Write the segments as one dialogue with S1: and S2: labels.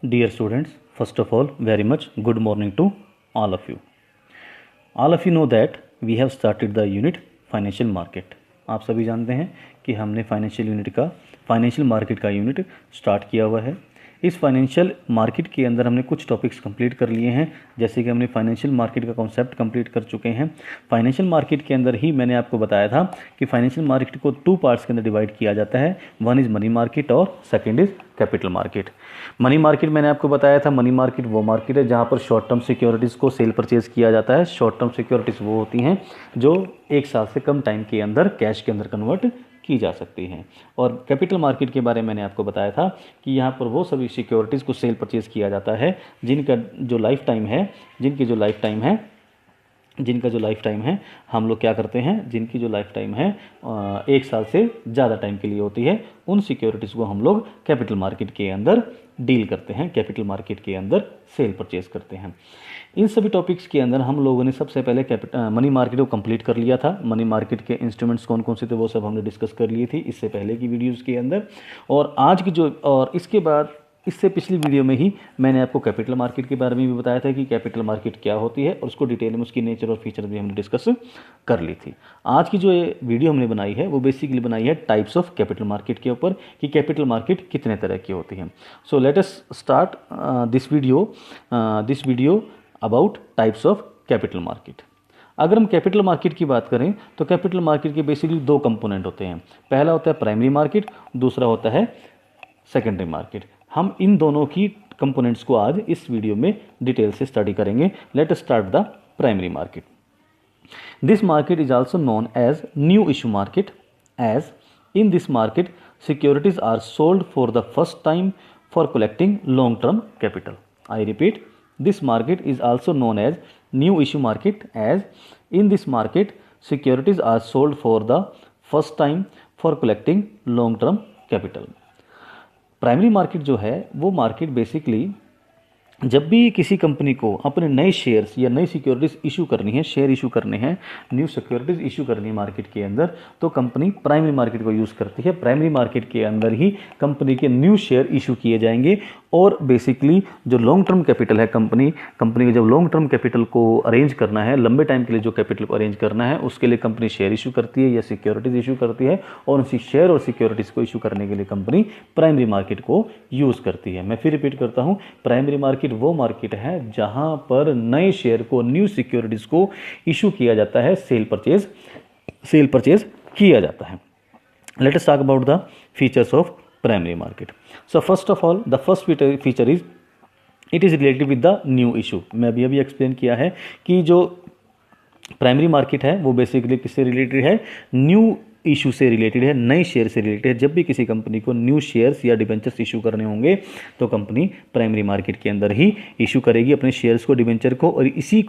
S1: Dear students, first of all, very much good morning to all of you. All of you know that we have started the unit financial market. आप सभी जानते हैं कि हमने financial market का unit start किया हुआ है. इस फाइनेंशियल मार्केट के अंदर हमने कुछ टॉपिक्स कंप्लीट कर लिए हैं, जैसे कि हमने फाइनेंशियल मार्केट का कॉन्सेप्ट कंप्लीट कर चुके हैं. फाइनेंशियल मार्केट के अंदर ही मैंने आपको बताया था कि फाइनेंशियल मार्केट को 2 पार्ट्स के अंदर डिवाइड किया जाता है. वन इज़ मनी मार्केट और second is capital market. Money market मैंने आपको बताया था, मनी मार्केट वो मार्केट है जहाँ पर शॉर्ट टर्म सिक्योरिटीज़ को सेल परचेज़ किया जाता है. शॉर्ट टर्म सिक्योरिटीज़ वो होती हैं जो 1 साल से कम टाइम के अंदर कैश के अंदर कन्वर्ट की जा सकती हैं. और कैपिटल मार्केट के बारे में मैंने आपको बताया था कि यहाँ पर वो सभी सिक्योरिटीज़ को सेल परचेज़ किया जाता है जिनका जो लाइफ टाइम है हम लोग क्या करते हैं, जिनकी जो लाइफ टाइम है 1 साल से ज़्यादा टाइम के लिए होती है, उन सिक्योरिटीज़ को हम लोग कैपिटल मार्केट के अंदर डील करते हैं, कैपिटल मार्केट के अंदर सेल परचेज़ करते हैं. इन सभी टॉपिक्स के अंदर हम लोगों ने सबसे पहले मनी मार्केट को कंप्लीट कर लिया था. मनी मार्केट के इंस्ट्रूमेंट्स कौन कौन से थे वो सब हमने डिस्कस कर लिए थे इससे पहले की वीडियोज़ के अंदर. और इसके बाद इससे पिछली वीडियो में ही मैंने आपको कैपिटल मार्केट के बारे में भी बताया था कि कैपिटल मार्केट क्या होती है और उसको डिटेल में उसकी नेचर और फीचर भी हमने डिस्कस कर ली थी. आज की जो ये वीडियो हमने बनाई है वो बेसिकली बनाई है टाइप्स ऑफ कैपिटल मार्केट के ऊपर कि कैपिटल मार्केट कितने तरह की होती है. So let us start this video about types of capital market. अगर हम कैपिटल मार्केट की बात करें तो कैपिटल मार्केट के बेसिकली 2 कंपोनेंट होते हैं. पहला होता है प्राइमरी मार्केट, दूसरा होता है सेकेंडरी मार्केट. हम इन दोनों की कंपोनेंट्स को आज इस वीडियो में डिटेल से स्टडी करेंगे. Let us start the primary market. This market is also known as new issue market, as in this market securities are sold for the first time for collecting long term capital. I repeat, this market is also known as new issue market, as in this market securities are sold for the first time for collecting long term capital. Primary market जो है वो market basically जब भी किसी company को अपने नए shares या नई सिक्योरिटीज़ इशू करनी है, शेयर इशू करने हैं, न्यू सिक्योरिटीज़ इशू करनी है मार्केट के अंदर, तो कंपनी प्राइमरी मार्केट को यूज़ करती है. प्राइमरी मार्केट के अंदर ही कंपनी के न्यू शेयर इशू किए जाएंगे और बेसिकली जो लॉन्ग टर्म कैपिटल है कंपनी को जब लॉन्ग टर्म कैपिटल को अरेंज करना है, लंबे टाइम के लिए जो कैपिटल को अरेंज करना है, उसके लिए कंपनी शेयर इशू करती है या सिक्योरिटीज़ इशू करती है और उसी शेयर और सिक्योरिटीज़ को इशू करने के लिए कंपनी प्राइमरी मार्केट को यूज़ करती है. मैं फिर रिपीट करता हूँ, प्राइमरी मार्केट वो मार्केट है जहां पर नए शेयर को, न्यू सिक्योरिटीज को इशू किया जाता है, सेल परचेज किया जाता है. Late us talk about the features of primary market. So first of all the first feature is it is related with the new issue. मैं अभी एक्सप्लेन किया है कि जो प्राइमरी मार्केट है वो बेसिकली किससे रिलेटेड है, न्यू इशू से रिलेटेड है, नए शेयर से रिलेटेड है. जब भी किसी कंपनी को न्यू शेयर्स या डिबेंचर्स इशू करने होंगे तो कंपनी प्राइमरी मार्केट के अंदर ही इशू करेगी अपने शेयर्स को, डिबेंचर को. और इसी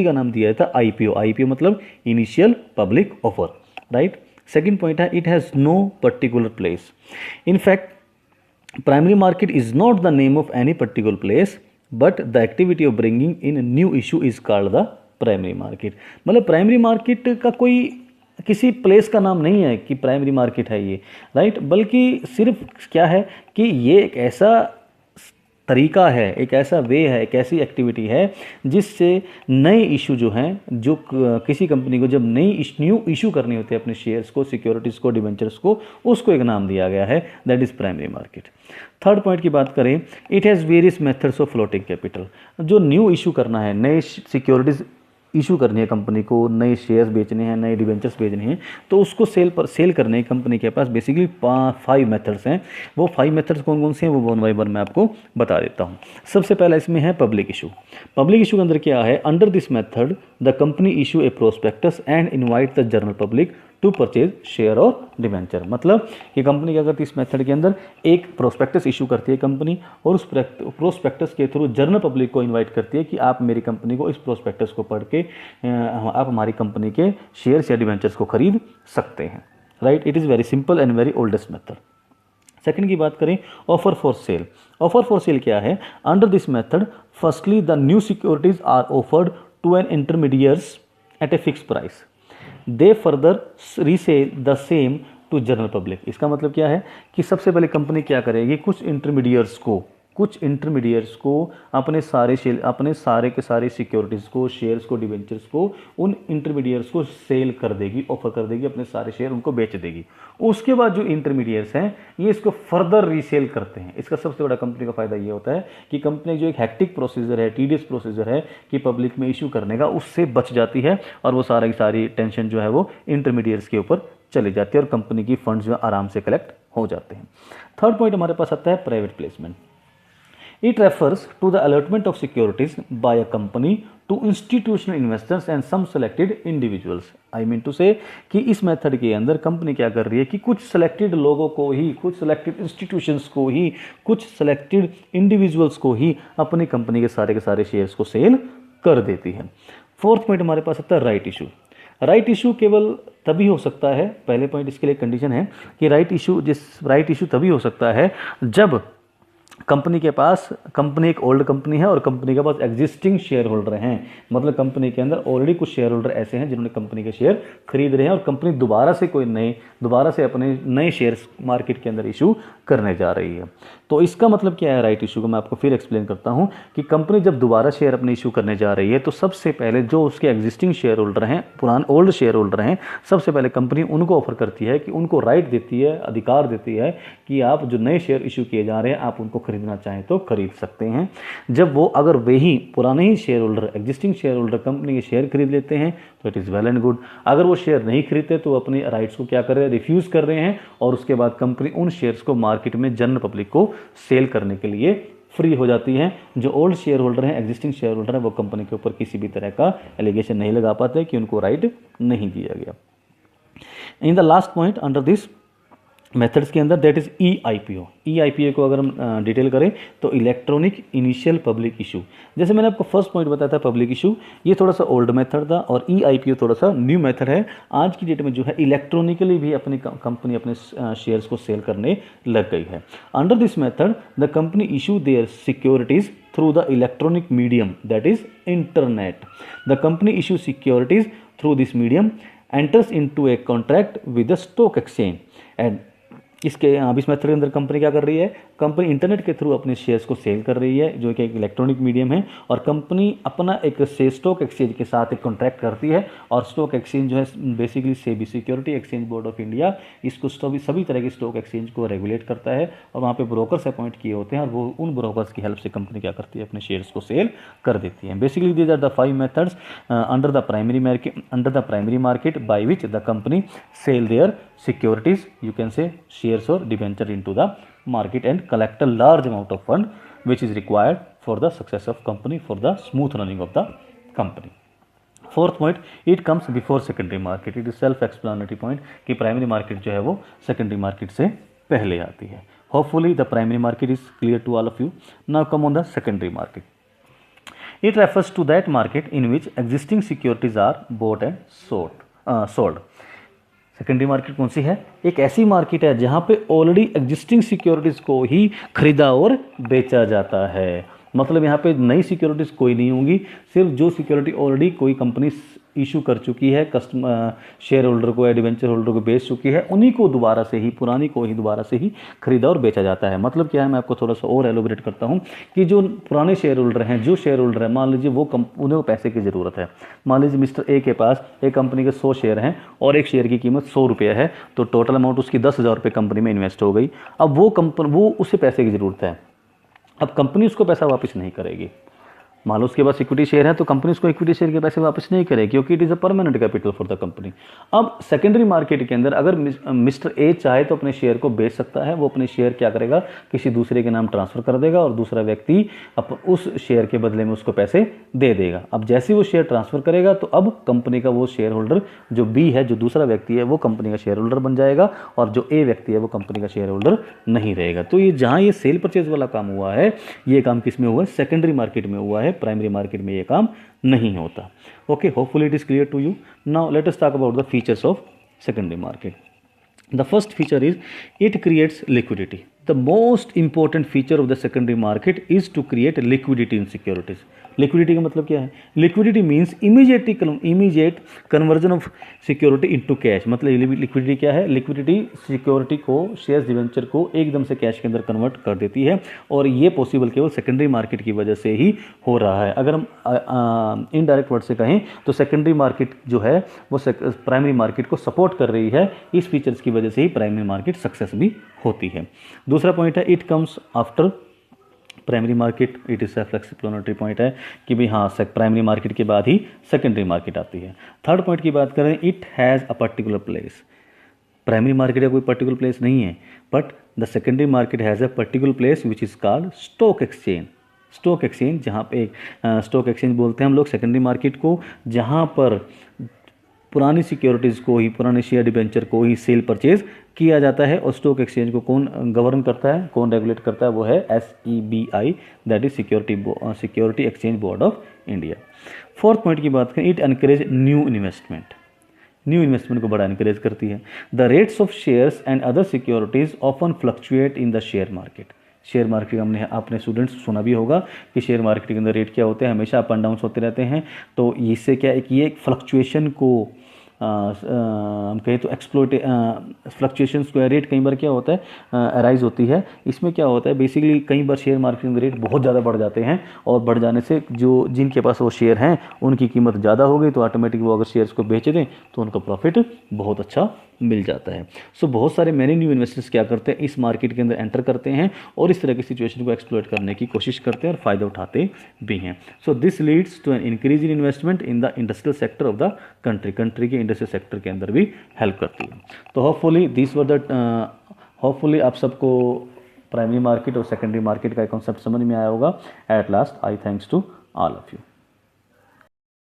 S1: का नाम दिया था आईपीओ. आईपीओ मतलब initial public offer, right. Second point है, it has no particular place. In fact primary market is not the name of any particular place but the activity of bringing in new issue is called the primary market. मतलब primary market का कोई किसी place का नाम नहीं है कि primary market है ये, राइट. बल्कि सिर्फ क्या है कि ये एक ऐसा तरीका है, एक ऐसा वे है, एक ऐसी एक्टिविटी है जिससे नए इशू जो हैं, जो किसी कंपनी को जब न्यू इशू करनी होती है अपने शेयर्स को, सिक्योरिटीज़ को, डिबेंचर्स को, उसको एक नाम दिया गया है, that is primary market. Third point की बात करें, it has various methods of floating capital. जो न्यू इशू करना है, नए सिक्योरिटीज़ इशू करनी है कंपनी को, नए शेयर्स बेचने हैं, नए डिबेंचर्स बेचने हैं, तो उसको सेल करने कंपनी के पास बेसिकली 5 मेथड्स हैं. वो 5 मेथड्स कौन कौन से हैं वो वन बाय वन मैं आपको बता देता हूँ. सबसे पहला इसमें है पब्लिक इशू. पब्लिक इशू के अंदर क्या है, under this method the company issue a prospectus and invite the general public to purchase share और डिबेंचर. मतलब कि कंपनी क्या करती है, इस मेथड के अंदर एक प्रोस्पेक्टस इशू करती है कंपनी और उस प्रोस्पेक्टस के थ्रू जनरल पब्लिक को इनवाइट करती है कि आप मेरी कंपनी को, इस प्रोस्पेक्टस को पढ़ के आप हमारी कंपनी के शेयर्स या डिबेंचर्स को खरीद सकते हैं, right. It is very simple and very oldest method. Second की बात करें, offer for sale. Offer for sale क्या है, under this method firstly the new securities are offered to an intermediates at a fix price. They further resell the same to general public. इसका मतलब क्या है कि सबसे पहले कंपनी क्या करेगी, कुछ इंटरमीडिएट्स को कुछ इंटरमीडिएट्स को अपने सारे के सारे सिक्योरिटीज़ को, शेयर्स को, डिवेंचर्स को उन इंटरमीडिएट्स को सेल कर देगी, ऑफर कर देगी, अपने सारे शेयर उनको बेच देगी। उसके बाद जो इंटरमीडिएट्स हैं ये इसको फर्दर रीसेल करते हैं। इसका सबसे बड़ा कंपनी का फायदा ये होता है कि कंपनी जो एक हैक्टिक प्रोसीजर है, टीडियस प्रोसीजर है कि पब्लिक में इशू करने का, उससे बच जाती है और वो सारी की सारी टेंशन जो है वो इंटरमीडिएट्स के ऊपर चली जाती है और कंपनी की फंड्स जो आराम से कलेक्ट हो जाते हैं। थर्ड पॉइंट हमारे पास आता है private placement. It refers to the allotment of securities by a company to institutional investors and some selected individuals. I mean to say कि इस मेथड के अंदर कंपनी क्या कर रही है कि कुछ सेलेक्टेड लोगों को ही, कुछ सेलेक्टेड इंस्टीट्यूशंस को ही, कुछ सेलेक्टेड इंडिविजुअल्स को ही अपनी कंपनी के सारे शेयर्स को सेल कर देती है। फोर्थ पॉइंट हमारे पास आता है राइट इशू। राइट इशू केवल तभी हो सकता है, पहले पॉइंट इसके लिए कंडीशन है कि राइट इशू तभी हो सकता है जब कंपनी एक ओल्ड कंपनी है और कंपनी के पास एग्जिस्टिंग शेयर होल्डर हैं। मतलब कंपनी के अंदर ऑलरेडी कुछ शेयर होल्डर ऐसे हैं जिन्होंने कंपनी के शेयर खरीद रहे हैं और कंपनी दोबारा से अपने नए शेयर्स मार्केट के अंदर इशू करने जा रही है। तो इसका मतलब क्या है राइट इशू का, मैं आपको फिर एक्सप्लेन करता हूं कि कंपनी जब दोबारा शेयर अपने इशू करने जा रही है तो सबसे पहले जो उसके एग्जिस्टिंग शेयर होल्डर हैं, ओल्ड शेयर होल्डर हैं, सबसे पहले कंपनी उनको ऑफर करती है कि उनको राइट देती है, अधिकार देती है कि आप जो नए शेयर इशू किए जा रहे हैं आप उनको खरीदना चाहें तो खरीद सकते हैं। जब वो अगर वही पुराने ही shareholder, existing shareholder company के शेयर खरीद लेते हैं तो it is well and good. अगर वो शेयर नहीं खरीदते तो अपने राइट्स को क्या कर रहे हैं, रिफ्यूज़ कर रहे हैं और उसके बाद कंपनी उन शेयर्स को मार्केट में जनरल पब्लिक को सेल करने के लिए फ्री हो जाती है। जो ओल्ड शेयर होल्डर हैं, एग्जिस्टिंग शेयर होल्डर हैं, वो कंपनी के ऊपर किसी भी तरह का एलिगेशन नहीं लगा पाते कि उनको राइट नहीं दिया गया। In the last point under this methods के अंदर दैट इज EIPO। EIPO को अगर हम डिटेल करें तो इलेक्ट्रॉनिक इनिशियल पब्लिक इशू। जैसे मैंने आपको फर्स्ट पॉइंट बताया था पब्लिक इशू, ये थोड़ा सा ओल्ड मेथड था और EIPO थोड़ा सा न्यू मेथड है। आज की डेट में जो है इलेक्ट्रॉनिकली भी अपनी कंपनी अपने शेयर्स को सेल करने लग गई है। Under this method the company issue their securities through the electronic medium, that is internet. The company issues securities through this medium, enters into a contract with the stock exchange, and इसके अब इस method के अंदर company क्या कर रही है, company internet के थ्रू अपने शेयर्स को सेल कर रही है जो कि एक इलेक्ट्रॉनिक मीडियम है और कंपनी अपना एक स्टॉक एक्सचेंज के साथ एक कॉन्ट्रैक्ट करती है और स्टॉक एक्सचेंज जो है basically SEBI security exchange board of India इसको सभी तरह के स्टॉक एक्सचेंज को रेगुलेट करता है और वहाँ पे ब्रोकर्स अपॉइंट किए होते हैं और वो उन ब्रोकर्स की हेल्प से कंपनी क्या करती है, अपने शेयर्स को सेल कर देती है। Basically these are the 5 methods under the primary market by which the company sell their securities, you can say shares or debenture into the market and collect a large amount of fund which is required for the success of company, for the smooth running of the company. Fourth point, it comes before secondary market. It is self explanatory point कि primary market जो है वो secondary market से पहले आती है। Hopefully the primary market is clear to all of you. Now come on the secondary market. It refers to that market in which existing securities are bought and sold. Secondary market कौन सी है, एक ऐसी market है जहां पे already existing securities को ही खरीदा और बेचा जाता है। मतलब यहाँ पे नई सिक्योरिटीज़ कोई नहीं होंगी, सिर्फ जो सिक्योरिटी ऑलरेडी कोई कंपनी इशू कर चुकी है, कस्टमर शेयर होल्डर को या डिवेंचर होल्डर को बेच चुकी है, उन्हीं को दोबारा से ही, पुरानी को ही दोबारा से ही खरीदा और बेचा जाता है। मतलब क्या है, मैं आपको थोड़ा सा और एलोबरेट करता हूँ कि जो पुराने शेयर होल्डर हैं, जो शेयर होल्डर है, मान लीजिए उन्हें पैसे की ज़रूरत है। मान लीजिए मिस्टर ए के पास एक कंपनी के 100 शेयर हैं और एक शेयर की कीमत 100 रुपये है, तो टोटल अमाउंट उसकी 10,000 रुपये कंपनी में इन्वेस्ट हो गई। अब वो उसे पैसे की ज़रूरत है, अब कंपनी उसको पैसा वापस नहीं करेगी। मान लो उसके पास इक्विटी शेयर है तो कंपनी उसको इक्विटी शेयर के पैसे वापस नहीं करेगी क्योंकि it is a permanent capital for the company. अब सेकेंडरी मार्केट के अंदर अगर मिस्टर ए चाहे तो अपने शेयर को बेच सकता है, वो अपने शेयर क्या करेगा, किसी दूसरे के नाम ट्रांसफर कर देगा और दूसरा व्यक्ति उस शेयर के बदले में उसको पैसे दे देगा। अब जैसे वो शेयर ट्रांसफर करेगा तो अब कंपनी का वो शेयर होल्डर जो बी है, जो दूसरा व्यक्ति है, वो कंपनी का शेयर होल्डर बन जाएगा और जो ए व्यक्ति है वो कंपनी का शेयर होल्डर नहीं रहेगा। तो ये जहाँ ये सेल परचेज वाला काम हुआ है, ये काम किस में हुआ है, सेकेंडरी मार्केट में हुआ है, प्राइमरी मार्केट में ये काम नहीं होता। Okay, hopefully it is clear to you. Now let us talk about the features of secondary market. The first feature is it creates liquidity. The most important feature of the secondary market is to create liquidity in securities. Liquidity का मतलब क्या है? Liquidity means immediate conversion of security into cash. मतलब liquidity क्या है? Liquidity security को, shares debenture को एकदम से कैश के अंदर कन्वर्ट कर देती है, और ये पॉसिबल केवल सेकेंडरी मार्केट की वजह से ही हो रहा है। अगर हम इनडायरेक्ट वर्ड से कहें तो सेकेंडरी मार्केट जो है वो प्राइमरी मार्केट को सपोर्ट कर रही है। इस फीचर्स की वजह से ही प्राइमरी मार्केट सक्सेस भी होती है। दूसरा पॉइंट है it comes after primary market, it is self explanatory point है कि भाई हाँ, प्राइमरी मार्केट के बाद ही सेकेंडरी मार्केट आती है। थर्ड पॉइंट की बात करें, it has a particular place. Primary market का कोई पर्टिकुलर प्लेस नहीं है, but the secondary market has a particular place which is called stock exchange. Stock exchange, जहाँ पे स्टॉक एक्सचेंज बोलते हैं हम लोग सेकेंडरी मार्केट को, जहाँ पर पुरानी सिक्योरिटीज़ को ही, पुराने शेयर डिबेंचर को ही सेल परचेज किया जाता है। और स्टॉक एक्सचेंज को कौन गवर्न करता है, कौन रेगुलेट करता है? वो है SEBI, that is security exchange board of India. Fourth point की बात करें, it encourage new investment. New investment को बड़ा एनकरेज करती है। The rates of shares and other securities often fluctuate in the share market. Share market आपने students सुना भी होगा कि शेयर मार्केट के अंदर रेट क्या होते हैं, हमेशा अप एंड डाउन होते रहते हैं। तो इससे क्या है कि ये फ्लक्चुएशन को हम कहें तो फ्लक्चुएशन स्क्वायर रेट कई बार क्या होता है, अराइज होती है। इसमें क्या होता है बेसिकली, कई बार शेयर मार्केट में रेट बहुत ज़्यादा बढ़ जाते हैं, और बढ़ जाने से जो जिनके पास वो शेयर हैं उनकी कीमत ज़्यादा हो गई, तो ऑटोमेटिक वो अगर शेयर्स को बेच दें तो उनका प्रॉफिट बहुत अच्छा मिल जाता है। सो बहुत सारे मैंने न्यू इन्वेस्टर्स क्या करते हैं, इस मार्केट के अंदर एंटर करते हैं और इस तरह की सिचुएशन को एक्सप्लॉइट करने की कोशिश करते हैं और फ़ायदा उठाते भी हैं। So this leads to an increase in investment in the industrial sector of the country के इंडस्ट्रियल सेक्टर के अंदर भी हेल्प करती है। तो होपफुली आप सबको प्राइमरी मार्केट और सेकेंडरी मार्केट का कॉन्सेप्ट समझ में आया होगा। At last I thanks to all of you.